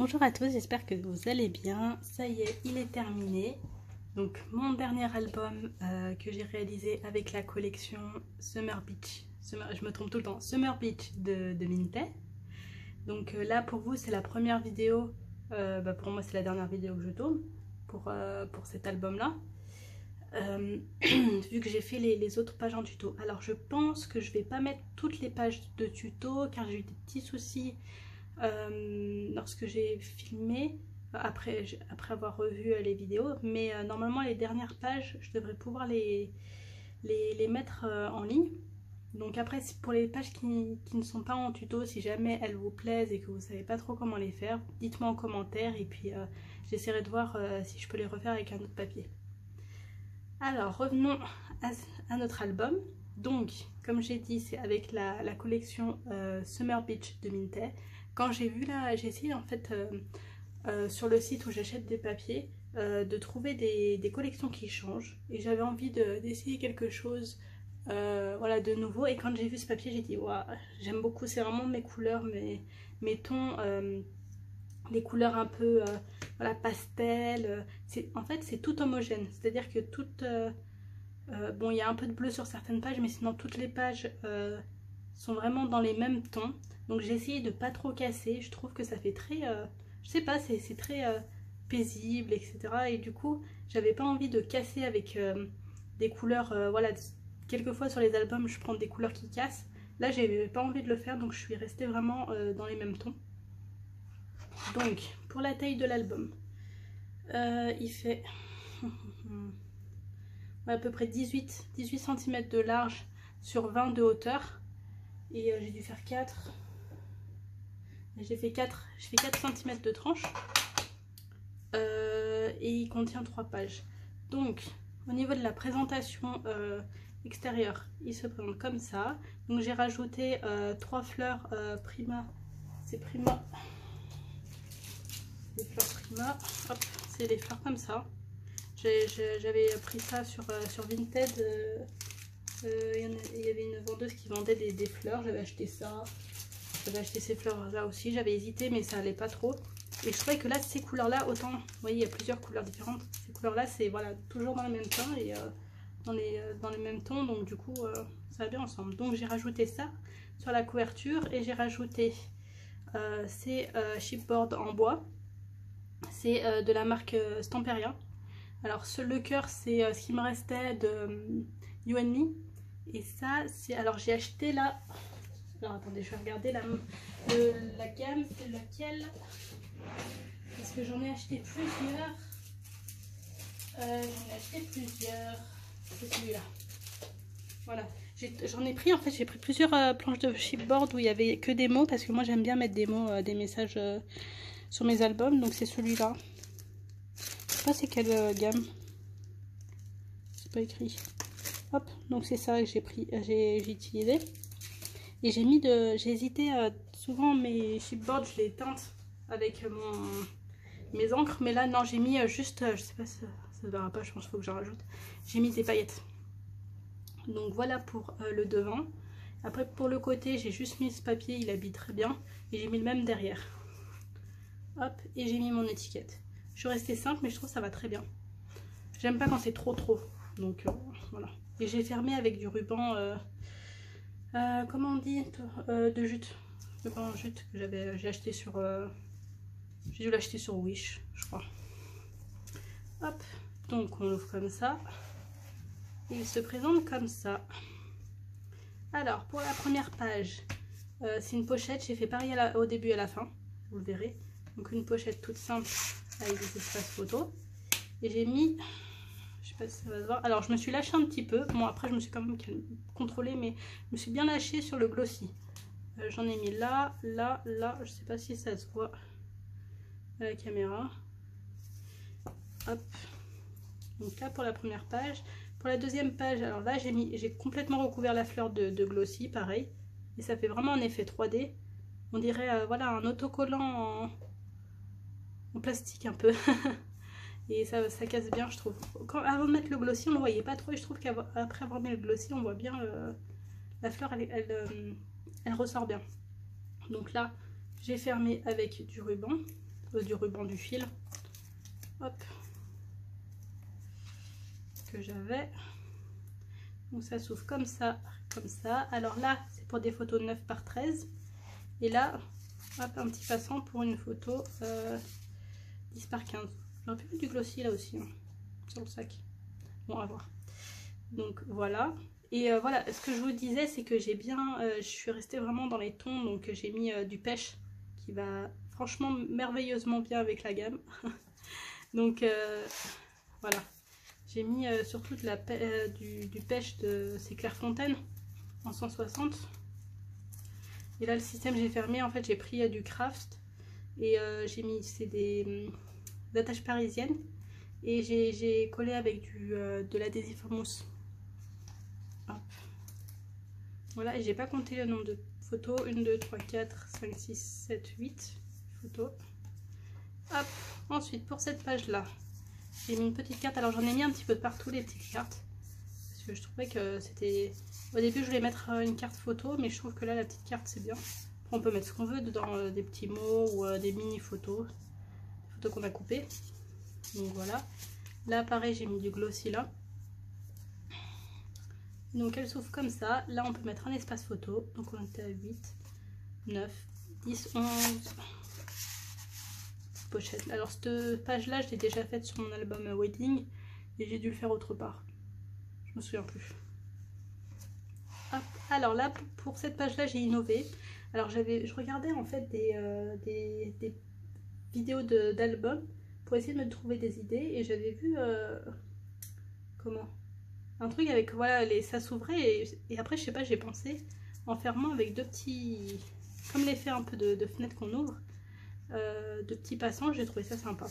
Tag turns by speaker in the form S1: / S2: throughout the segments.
S1: Bonjour à tous, j'espère que vous allez bien. Ça y est, il est terminé. Donc mon dernier album que j'ai réalisé avec la collection Summer Beach. Je me trompe tout le temps. Summer Beach de Minté. Donc là pour vous c'est la première vidéo. Pour moi c'est la dernière vidéo que je tourne pour cet album là. Vu que j'ai fait les autres pages en tuto. Alors je pense que je vais pas mettre toutes les pages de tuto car j'ai eu des petits soucis lorsque j'ai filmé après avoir revu les vidéos, mais normalement les dernières pages je devrais pouvoir les mettre en ligne. Donc après pour les pages qui ne sont pas en tuto, si jamais elles vous plaisent et que vous savez pas trop comment les faire, dites-moi en commentaire et puis j'essaierai de voir si je peux les refaire avec un autre papier. Alors revenons à notre album. Donc comme j'ai dit, c'est avec la collection Summer Beach de Minté. Quand j'ai vu là, j'ai essayé en fait sur le site où j'achète des papiers de trouver des collections qui changent, et j'avais envie d'essayer quelque chose voilà, de nouveau. Et quand j'ai vu ce papier, j'ai dit waouh, j'aime beaucoup, c'est vraiment mes couleurs, mes tons, des couleurs un peu voilà, pastel. En fait c'est tout homogène, c'est à dire que toutes bon, il y a un peu de bleu sur certaines pages, mais sinon toutes les pages sont vraiment dans les mêmes tons. Donc j'ai essayé de pas trop casser, je trouve que ça fait très je sais pas, c'est très paisible, etc. Et du coup j'avais pas envie de casser avec des couleurs voilà, quelquefois sur les albums je prends des couleurs qui cassent. Là j'avais pas envie de le faire, donc je suis restée vraiment dans les mêmes tons. Donc pour la taille de l'album, il fait à peu près 18 cm de large sur 20 de hauteur, et j'ai dû faire 4. J'ai fait 4 cm de tranche et il contient 3 pages. Donc au niveau de la présentation extérieure, il se présente comme ça. Donc j'ai rajouté 3 fleurs Prima. C'est Prima. Les fleurs Prima. Hop, c'est les fleurs comme ça. J'avais pris ça sur Vinted. Il y avait une vendeuse qui vendait des fleurs. J'avais acheté ça. J'avais acheté ces fleurs là aussi, j'avais hésité mais ça allait pas trop. Et je trouvais que là, ces couleurs là, autant, vous voyez, il y a plusieurs couleurs différentes. Ces couleurs là, c'est voilà, toujours dans le même temps et dans les mêmes tons, donc du coup, ça va bien ensemble. Donc j'ai rajouté ça sur la couverture, et j'ai rajouté ces chipboard en bois. C'est de la marque Stamperia. Alors le cœur, c'est ce qui me restait de You and Me. Et ça, c'est, alors j'ai acheté là. Alors attendez, je vais regarder la gamme, c'est laquelle, parce que j'en ai acheté plusieurs. C'est celui-là. Voilà, j'en ai pris, en fait j'ai pris plusieurs planches de chipboard où il y avait que des mots, parce que moi j'aime bien mettre des mots, des messages sur mes albums. Donc c'est celui-là. Je sais pas c'est quelle gamme, c'est pas écrit. Hop, donc c'est ça que j'ai pris, j'ai utilisé. Et j'ai hésité, souvent mes chipboards je les teinte avec mes encres, mais là non, j'ai mis juste, je sais pas, ça ne verra pas, je pense qu'il faut que j'en rajoute. J'ai mis des paillettes. Donc voilà pour le devant. Après pour le côté, j'ai juste mis ce papier, il habille très bien, et j'ai mis le même derrière. Hop, et j'ai mis mon étiquette. Je suis restée simple, mais je trouve que ça va très bien. J'aime pas quand c'est trop, donc voilà. Et j'ai fermé avec du ruban comment on dit, de jute, ruban en jute que j'ai acheté sur j'ai dû l'acheter sur Wish, je crois. Hop, donc on l'ouvre comme ça et il se présente comme ça. Alors pour la première page, c'est une pochette, j'ai fait pareil au début et à la fin, vous le verrez. Donc une pochette toute simple avec des espaces photos, et j'ai mis, je sais pas si ça va se voir. Alors je me suis lâchée un petit peu. Bon après je me suis quand même contrôlée, mais je me suis bien lâchée sur le glossy. J'en ai mis là, là, là. Je sais pas si ça se voit à la caméra. Hop. Donc là pour la première page. Pour la deuxième page, alors là j'ai complètement recouvert la fleur de glossy, pareil. Et ça fait vraiment un effet 3D. On dirait voilà, un autocollant en plastique un peu. Et ça casse bien, je trouve. Avant de mettre le glossy, on ne le voyait pas trop. Et je trouve qu'après avoir mis le glossy, on voit bien la fleur, elle ressort bien. Donc là, j'ai fermé avec du ruban. du ruban du fil. Hop. Que j'avais. Donc ça s'ouvre comme ça, comme ça. Alors là, c'est pour des photos 9 par 13. Et là, hop, un petit passant pour une photo 10 par 15. J'aurais pu mettre du glossy là aussi, hein, sur le sac. Bon, à voir. Donc voilà. Et voilà, ce que je vous disais, c'est que j'ai bien... je suis restée vraiment dans les tons, donc j'ai mis du pêche qui va franchement merveilleusement bien avec la gamme. Donc voilà. J'ai mis surtout de du pêche de... C'est Clairefontaine en 160. Et là, le système, j'ai fermé. En fait, j'ai pris du Craft. Et j'ai mis... C'est des attaches parisiennes. Et j'ai collé avec de l'adhésif mousse. Hop. Voilà, et j'ai pas compté le nombre de photos. 1, 2, 3, 4, 5, 6, 7, 8 photos. Hop. Ensuite, pour cette page-là, j'ai mis une petite carte. Alors, j'en ai mis un petit peu de partout, les petites cartes. Parce que je trouvais que c'était... Au début, je voulais mettre une carte photo, mais je trouve que là, la petite carte, c'est bien. Après, on peut mettre ce qu'on veut dedans, des petits mots ou des mini-photos. Des photos qu'on a coupées. Donc, voilà. Là, pareil, j'ai mis du glossy là. Donc, elle s'ouvre comme ça. Là, on peut mettre un espace photo. Donc, on était à 8, 9, 10, 11... pochette. Alors cette page là je l'ai déjà faite sur mon album Wedding et j'ai dû le faire autre part, je me souviens plus. Hop. Alors là pour cette page là j'ai innové. Alors je regardais en fait des vidéos d'albums pour essayer de me trouver des idées et j'avais vu comment un truc avec voilà ça s'ouvrait et après je sais pas j'ai pensé en fermant avec deux petits comme l'effet un peu de fenêtre qu'on ouvre. De petits passants, j'ai trouvé ça sympa.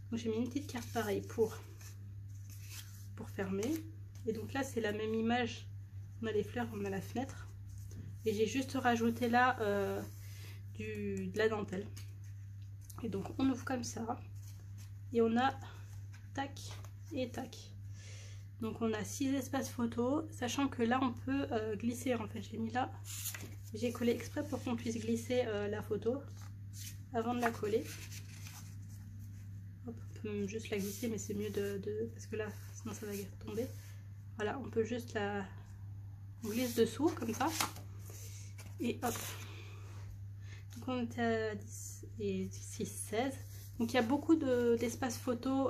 S1: Donc j'ai mis une petite carte pareille pour fermer. Et donc là c'est la même image. On a les fleurs, on a la fenêtre. Et j'ai juste rajouté là de la dentelle. Et donc on ouvre comme ça. Et on a tac et tac. Donc on a 6 espaces photos. Sachant que là on peut glisser en fait. J'ai mis là. J'ai collé exprès pour qu'on puisse glisser la photo. Avant de la coller, hop, on peut même juste la glisser, mais c'est mieux parce que là, sinon ça va tomber. Voilà, on peut juste on glisse dessous, comme ça. Et hop. Donc on était à 10 et 6, 16. Donc il y a beaucoup d'espace photo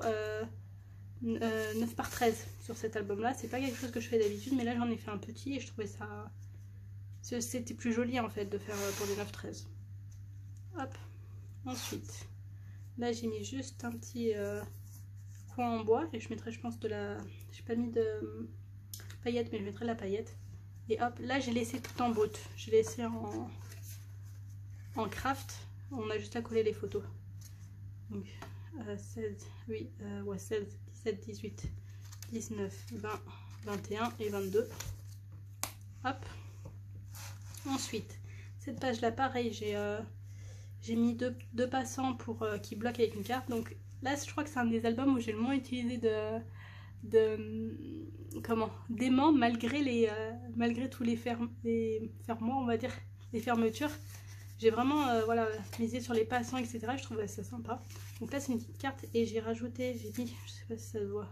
S1: 9 par 13 sur cet album-là. C'est pas quelque chose que je fais d'habitude, mais là j'en ai fait un petit et je trouvais ça... C'était plus joli en fait de faire pour des 9-13. Hop. Ensuite, là j'ai mis juste un petit coin en bois et je mettrai je pense de la... J'ai pas mis de paillettes mais je mettrai de la paillette. Et hop, là j'ai laissé tout en brut. J'ai laissé en craft. On a juste à coller les photos. Donc 16, oui, ouais, 16, 17, 18, 19, 20, 21 et 22. Hop. Ensuite, cette page là pareil, j'ai mis deux passants pour qui bloquent avec une carte. Donc là, je crois que c'est un des albums où j'ai le moins utilisé d'aimants malgré tous les fermoirs, on va dire, les fermetures. J'ai vraiment voilà, misé sur les passants, etc. Je trouvais ça sympa. Donc là, c'est une petite carte et j'ai rajouté, j'ai mis, je sais pas si ça se voit,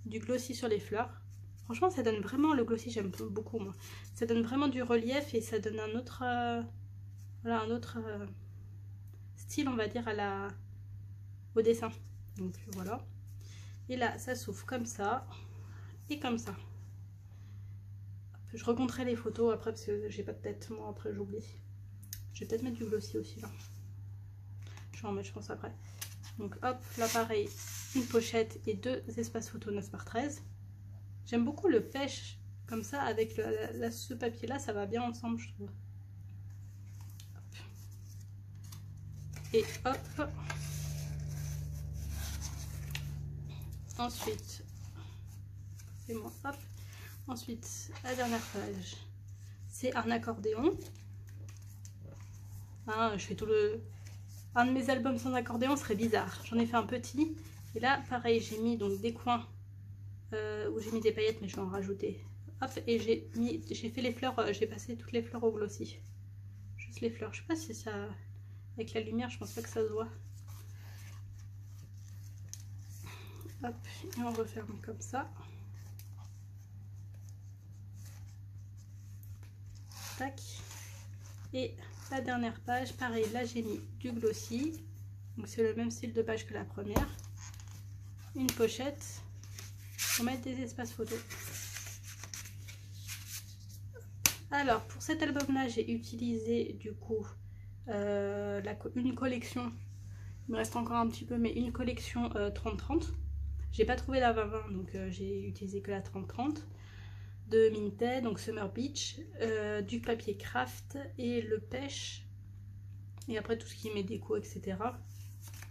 S1: du glossy sur les fleurs. Franchement, ça donne vraiment, le glossy, j'aime beaucoup moi. Ça donne vraiment du relief et ça donne un autre, voilà, un autre style, on va dire, au dessin. Donc voilà. Et là, ça s'ouvre comme ça et comme ça. Je recompterai les photos après parce que j'ai pas de tête, moi après j'oublie. Je vais peut-être mettre du glossy aussi là. Je vais en mettre je pense après. Donc hop, là pareil, une pochette et deux espaces photo 9 par 13. J'aime beaucoup le pêche comme ça avec ce papier là, ça va bien ensemble je trouve. Hop. Et hop. Ensuite, c'est moi, hop. Ensuite, la dernière page, c'est un accordéon. Hein, je fais tout le... Un de mes albums sans accordéon serait bizarre. J'en ai fait un petit. Et là, pareil, j'ai mis donc des coins où j'ai mis des paillettes, mais je vais en rajouter. Hop, et j'ai fait les fleurs, j'ai passé toutes les fleurs au glossy. Juste les fleurs. Je sais pas si ça... Avec la lumière, je pense pas que ça se voit. Hop, et on referme comme ça. Tac. Et la dernière page, pareil, là j'ai mis du glossy. Donc c'est le même style de page que la première. Une pochette pour mettre des espaces photos. Alors pour cet album là, j'ai utilisé du coup une collection. Il me reste encore un petit peu, mais une collection 30-30. J'ai pas trouvé la 20-20, donc j'ai utilisé que la 30-30. De Minted, donc Summer Beach, du papier craft et le pêche. Et après tout ce qui met déco, etc.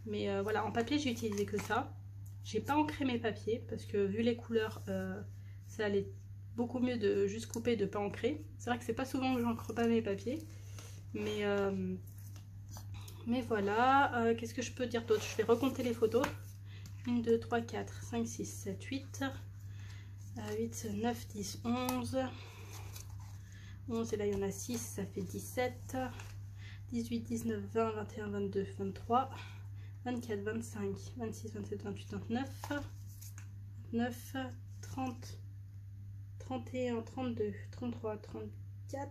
S1: Mais voilà, en papier j'ai utilisé que ça. J'ai pas ancré mes papiers parce que vu les couleurs, ça allait beaucoup mieux de juste couper, de pas ancrer. C'est vrai que c'est pas souvent que j'encre pas mes papiers. Mais voilà, qu'est-ce que je peux dire d'autre? Je vais recompter les photos. 1, 2, 3, 4, 5, 6, 7, 8. 8, 9, 10, 11. 11 et là il y en a 6, ça fait 17. 18, 19, 20, 21, 22, 23. 24, 25, 26, 27, 28, 29. 9, 30, 31, 32, 33, 34.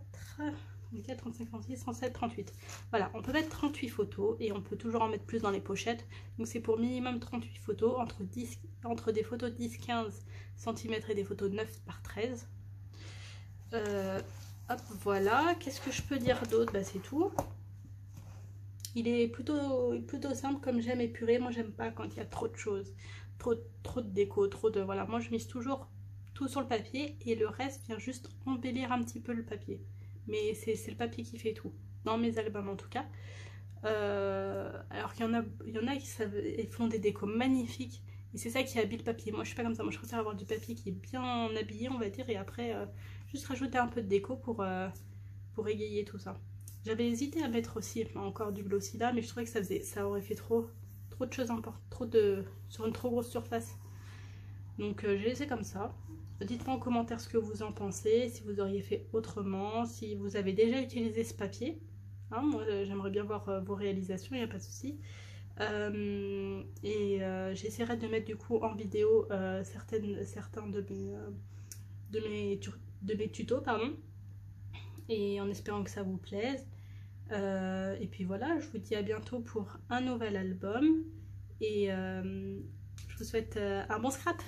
S1: 34, 35, 36, 37, 38. Voilà, on peut mettre 38 photos et on peut toujours en mettre plus dans les pochettes. Donc c'est pour minimum 38 photos, entre des photos 10-15 cm et des photos 9 par 13. Hop, voilà. Qu'est-ce que je peux dire d'autre? Bah, c'est tout. Il est plutôt simple comme j'aime épurer. Moi j'aime pas quand il y a trop de choses, trop de déco, trop de... Voilà, moi je mise toujours tout sur le papier et le reste vient juste embellir un petit peu le papier. Mais c'est le papier qui fait tout, dans mes albums en tout cas. Alors qu'il y en a qui font des décos magnifiques. Et c'est ça qui habille le papier. Moi je suis pas comme ça, moi je préfère avoir du papier qui est bien habillé on va dire. Et après juste rajouter un peu de déco pour égayer tout ça. J'avais hésité à mettre aussi encore du glossy là. Mais je trouvais que ça aurait fait trop de choses importantes, sur une trop grosse surface. Donc j'ai laissé comme ça. Dites-moi en commentaire ce que vous en pensez, si vous auriez fait autrement, si vous avez déjà utilisé ce papier. Hein, moi j'aimerais bien voir vos réalisations, il n'y a pas de souci. J'essaierai de mettre du coup en vidéo certains de mes tutos, pardon. Et en espérant que ça vous plaise. Et puis voilà, je vous dis à bientôt pour un nouvel album. Et je vous souhaite un bon scrap.